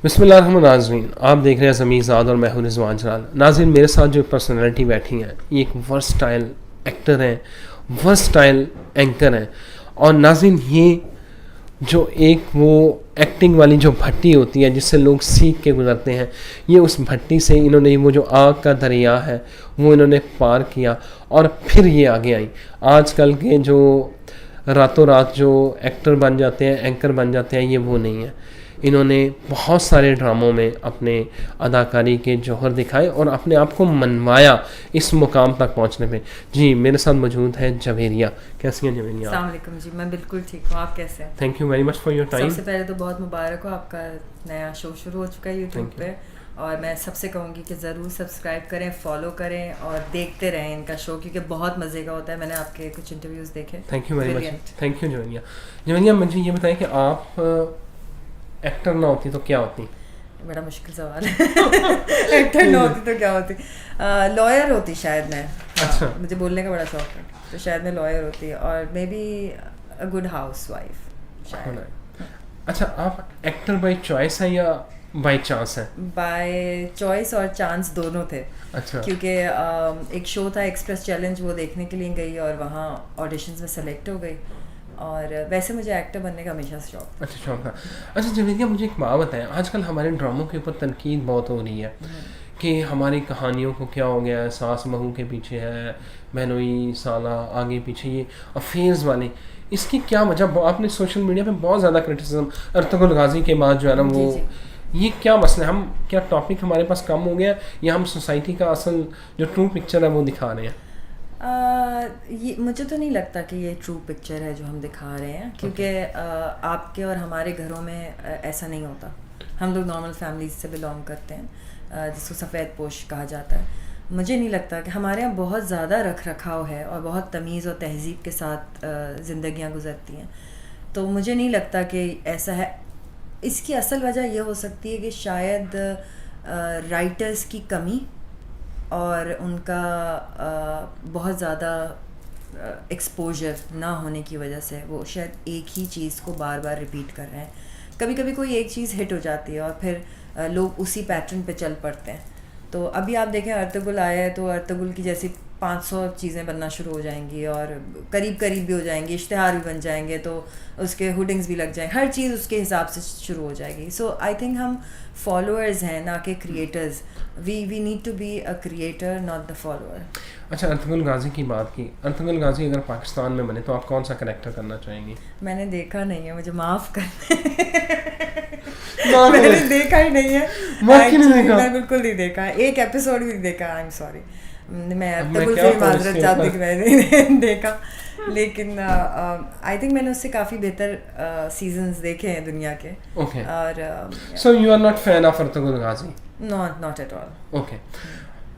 बिस्मिल्लाहिर्रहमानिर्रहीम। आप देख रहे हैं ज़मीन ज़ाद और मैं हूं रिजवान जलाल। नाज़रीन, मेरे साथ जो पर्सनालिटी बैठी हैं ये एक वर्सटाइल एक्टर हैं, वर्सटाइल एंकर हैं। और नाज़रीन, ये जो एक वो एक्टिंग वाली जो भट्टी होती है जिससे लोग सीख के गुजरते हैं, ये उस भट्टी से इन्होंने वो जो आग का दरिया है वो इन्होंने पार किया और फिर ये आगे आई। आजकल के जो रातों रात जो एक्टर बन जाते हैं, एंकर बन जाते हैं, ये वो नहीं है। इन्होंने बहुत सारे ड्रामों में अपने अदाकारी के जौहर दिखाए और अपने आप को मनवाया इस मुकाम तक पहुंचने पे। जी, मेरे साथ मौजूद है जवेरिया। कैसी हैं जवेरिया? अस्सलाम वालेकुम जी, मैं बिल्कुल ठीक हूँ। आप कैसे हैं? Thank you very much for your time. सबसे पहले तो बहुत मुबारक हो, आपका नया शो शुरू हो चुका है यूट्यूब पे। और मैं सबसे कहूँगी कि ज़रूर सब्सक्राइब करें, फॉलो करें और देखते रहें इनका शो, क्योंकि बहुत मज़े का होता है। मैंने आपके कुछ इंटरव्यूज़ देखे। Thank you very much. Thank you Javeria. Javeria, मुझे ये बताएं कि आप एक्टर ना होती तो क्या होती? बड़ा मुश्किल सवाल है। एक्टर ना होती तो क्या होती? लॉयर होती शायद मैं। अच्छा। मुझे बोलने का बड़ा शौक है, तो शायद मैं लॉयर होती और may be a good house wife शायद। अच्छा, आप एक्टर बाय चॉइस है या बाय चांस है? बाय चॉइस और चांस दोनों थे। अच्छा। क्योंकि एक शो था एक्सप्रेस चैलेंज, वो देखने के लिए गई और वहाँ ऑडिशंस में सेलेक्ट हो गई। और वैसे मुझे एक्टर बनने का हमेशा शौक। अच्छा, शौक था। अच्छा जवेरिया, मुझे एक बात बताएं, आजकल हमारे ड्रामों के ऊपर तनकीद बहुत हो रही है कि हमारी कहानियों को क्या हो गया है, सास बहू के पीछे है, बहनोई साला आगे पीछे, ये अफेयर्स वाले, इसकी क्या वजह? आपने सोशल मीडिया पे बहुत ज़्यादा क्रिटिसिज्म अर्तुगरुल गाजी के बाद जो है ना वो ये क्या मसला है? हम क्या टॉपिक हमारे पास कम हो गया या हम सोसाइटी का असल जो ट्रू पिक्चर है वो दिखा रहे हैं? ये मुझे तो नहीं लगता कि ये ट्रू पिक्चर है जो हम दिखा रहे हैं, क्योंकि आपके और हमारे घरों में ऐसा नहीं होता। हम लोग नॉर्मल फैमिलीज से बिलोंग करते हैं, जिसको सफ़ेद पोश कहा जाता है। मुझे नहीं लगता कि हमारे यहाँ बहुत ज़्यादा रख रखाव है और बहुत तमीज़ और तहज़ीब के साथ ज़िंदगियाँ गुजरती हैं। तो मुझे नहीं लगता कि ऐसा है। इसकी असल वजह यह हो सकती है कि शायद राइटर्स की कमी और उनका बहुत ज़्यादा एक्सपोजर ना होने की वजह से वो शायद एक ही चीज़ को बार बार रिपीट कर रहे हैं। कभी कभी कोई एक चीज़ हिट हो जाती है और फिर लोग उसी पैटर्न पे चल पड़ते हैं। तो अभी आप देखें, अर्तुगरुल आया है तो अर्तुगरुल की जैसी 500 चीज़ें बनना शुरू हो जाएंगी और करीब करीब भी हो जाएंगी, इश्तिहार भी बन जाएंगे, तो उसके हुडिंग्स भी लग जाएंगे, हर चीज़ उसके हिसाब से शुरू हो जाएगी। सो आई थिंक हम फॉलोअर्स हैं, ना कि creators. We need to be a creator, not the follower. अच्छा, अर्तुगरुल गाजी की बात की। अर्तुगरुल गाजी अगर पाकिस्तान में बने तो आप कौन सा कैरेक्टर करना चाहेंगी? मैंने देखा नहीं है, मुझे माफ़ कर। मैंने देखा ही नहीं है। मैं बिल्कुल नहीं देखा, एक एपिसोड भी नहीं देखा। आई एम सॉरी, मैं अर्तुगरुल से माजरत चाहती कि मैंने देखा। लेकिन आई थिंक मैंने उससे काफ़ी बेहतर सीजन्स देखे हैं दुनिया के। ओके। और so you are not fan of Ertugrul Ghazi? Not at all. Okay.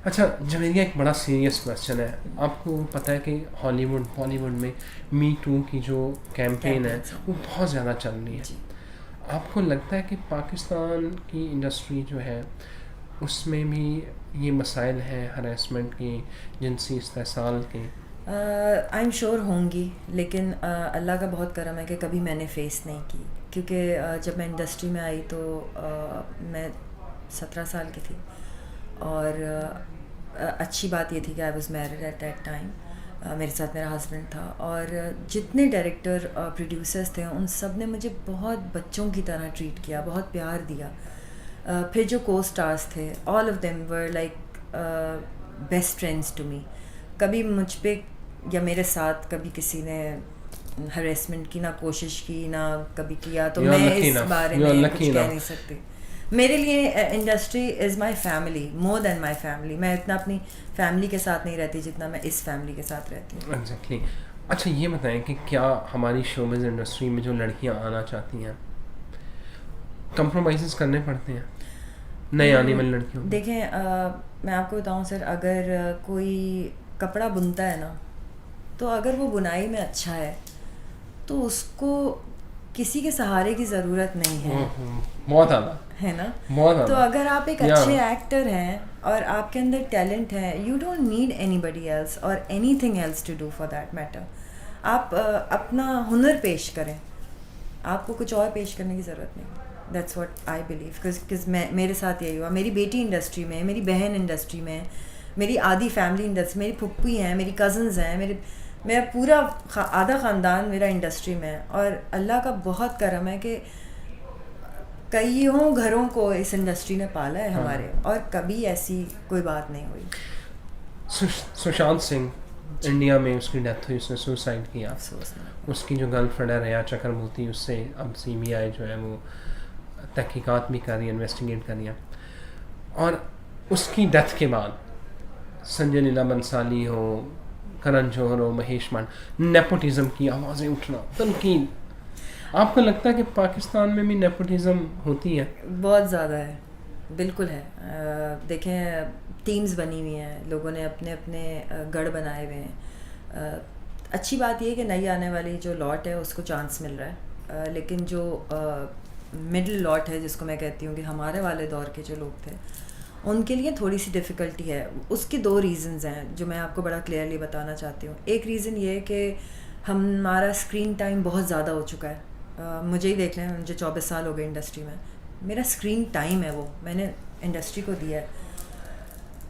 अच्छा जवेरिया, एक बड़ा सीरियस क्वेश्चन है। आपको पता है कि बॉलीवुड में मी टू की जो कैंपेन है वो बहुत ज़्यादा चल रही है। आपको लगता है कि पाकिस्तान की इंडस्ट्री जो है उसमें भी ये मसाइल हैं हरासमेंट के, जिनसी इस्तेसाल के? आई एम श्योर होंगी, लेकिन अल्लाह का बहुत करम है कि कभी मैंने फेस नहीं की। क्योंकि जब मैं इंडस्ट्री में आई तो मैं 17 साल की थी और अच्छी बात ये थी कि I was married at that time. मेरे साथ मेरा हस्बैंड था और जितने डायरेक्टर प्रोड्यूसर्स थे उन सब ने मुझे बहुत बच्चों की तरह ट्रीट किया, बहुत प्यार दिया। फिर जो को स्टार्स थे, all of them were like best friends to me. कभी मुझ पे या मेरे साथ कभी किसी ने हरेसमेंट की ना कोशिश की ना कभी किया, तो मैं इस बारे में कुछ कह नहीं सकती। मेरे लिए industry is my family, more than my family. मैं इतना अपनी फैमिली के साथ नहीं रहती जितना मैं इस फैमिली के साथ रहती हूँ। एग्जैक्टली। अच्छा ये बताएं कि क्या हमारी शोबिज़ इंडस्ट्री में जो लड़कियाँ आना चाहती हैं कंप्रोमाइज़ करने पड़ते हैं नए आने वाली लड़कियों? देखें, मैं आपको बताऊँ सर, अगर कोई कपड़ा बुनता है ना, तो अगर वो बुनाई में अच्छा है तो उसको किसी के सहारे की ज़रूरत नहीं है। बहुत ज़्यादा है ना? बहुत। तो अगर आप एक अच्छे एक्टर हैं और आपके अंदर टैलेंट है, you don't need anybody else और anything else to do for that matter. आप अपना हुनर पेश करें, आपको कुछ और पेश करने की ज़रूरत नहीं। That's what I believe, because मेरे साथ यही हुआ। मेरी बेटी इंडस्ट्री में, मेरी बहन इंडस्ट्री में, मेरी आधी फैमिली इंडस्ट्री, मेरी फुप्पी हैं, मेरी कज़न्स हैं, मेरा पूरा आधा ख़ानदान मेरा इंडस्ट्री में है। और अल्लाह का बहुत करम है कि कईयों घरों को इस इंडस्ट्री ने पाला है हमारे, और कभी ऐसी कोई बात नहीं हुई। सुशांत सिंह इंडिया में उसकी डेथ हुई, उसने सुसाइड किया। अफसोस नहीं। उसकी जो गर्लफ्रेंड है रिया चक्रवर्ती, उससे अब CBI जो है वो तहकीकात भी कर रही है, इन्वेस्टिगेट कर रही है। और उसकी डेथ के बाद संजय लीला बंसाली हो, करण जौहर हो, महेश मान, नेपोटिज्म की आवाज़ें उठना, तनकीद। आपको लगता है कि पाकिस्तान में भी नेपोटिज्म होती है? बहुत ज़्यादा है, बिल्कुल है। देखें, टीम्स बनी हुई हैं, लोगों ने अपने अपने गढ़ बनाए हुए हैं। अच्छी बात यह है कि नई आने वाली जो लॉट है उसको चांस मिल रहा है, लेकिन जो मिडिल लॉट है, जिसको मैं कहती हूँ कि हमारे वाले दौर के जो लोग थे, उनके लिए थोड़ी सी डिफ़िकल्टी है। उसकी 2 रीज़न्स हैं जो मैं आपको बड़ा क्लियरली बताना चाहती हूँ। एक रीज़न ये है कि हमारा स्क्रीन टाइम बहुत ज़्यादा हो चुका है। मुझे ही देख लें, मुझे 24 साल हो गए इंडस्ट्री में। मेरा स्क्रीन टाइम है वो मैंने इंडस्ट्री को दिया है।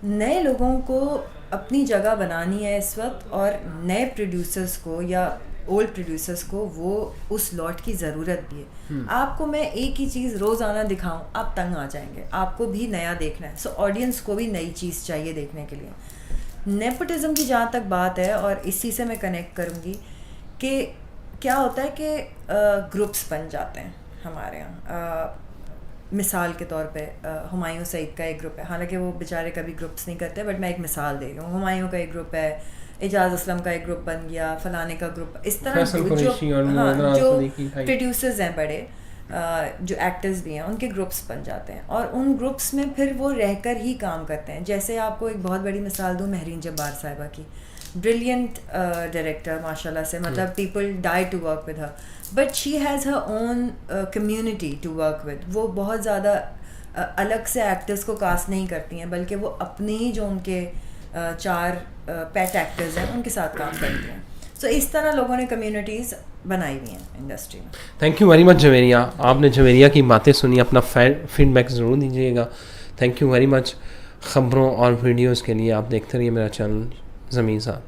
नए लोगों को अपनी जगह बनानी है इस वक्त, और नए प्रोड्यूसर्स को या ओल्ड प्रोड्यूसर्स को वो उस लॉट की ज़रूरत भी है। आपको मैं एक ही चीज़ रोज़ाना दिखाऊं, आप तंग आ जाएंगे। आपको भी नया देखना है, सो ऑडियंस को भी नई चीज़ चाहिए देखने के लिए। नेपोटिज्म की जहाँ तक बात है, और इसी से मैं कनेक्ट करूँगी कि क्या होता है कि ग्रुप्स बन जाते हैं हमारे यहाँ। मिसाल के तौर पे हुमायूं सईद का एक ग्रुप है, हालांकि वो बेचारे कभी ग्रुप्स नहीं करते, बट मैं एक मिसाल दे रही हूँ। हुमायूं का एक ग्रुप है, एजाज असलम का एक ग्रुप बन गया, फलाने का ग्रुप, इस तरह जो प्रोड्यूसर्स हैं बड़े, जो एक्टर्स भी हैं, उनके ग्रुप्स बन जाते हैं, और उन ग्रुप्स में फिर वो रहकर ही काम करते हैं। जैसे आपको एक बहुत बड़ी मिसाल दूँ महरीन जब्बार साहिबा की, ब्रिलियंट डायरेक्टर माशाल्लाह से, मतलब people die to work with her, but she has her own community to work with. वो बहुत ज़्यादा अलग से एक्टर्स को कास्ट नहीं करती हैं, बल्कि वो अपने ही जो उनके 4 पेट एक्टर्स हैं उनके साथ काम करती हैं। सो इस तरह लोगों ने कम्युनिटीज़ बनाई हुई हैं इंडस्ट्री में। Thank you very much Javeria. आपने जवेरिया की बातें सुनी, अपना फीडबैक ज़रूर दीजिएगा। Thank you very much. ख़बरों और वीडियोज़ के लिए आप देखते रहिए मेरा चैनल ज़मीन साहब।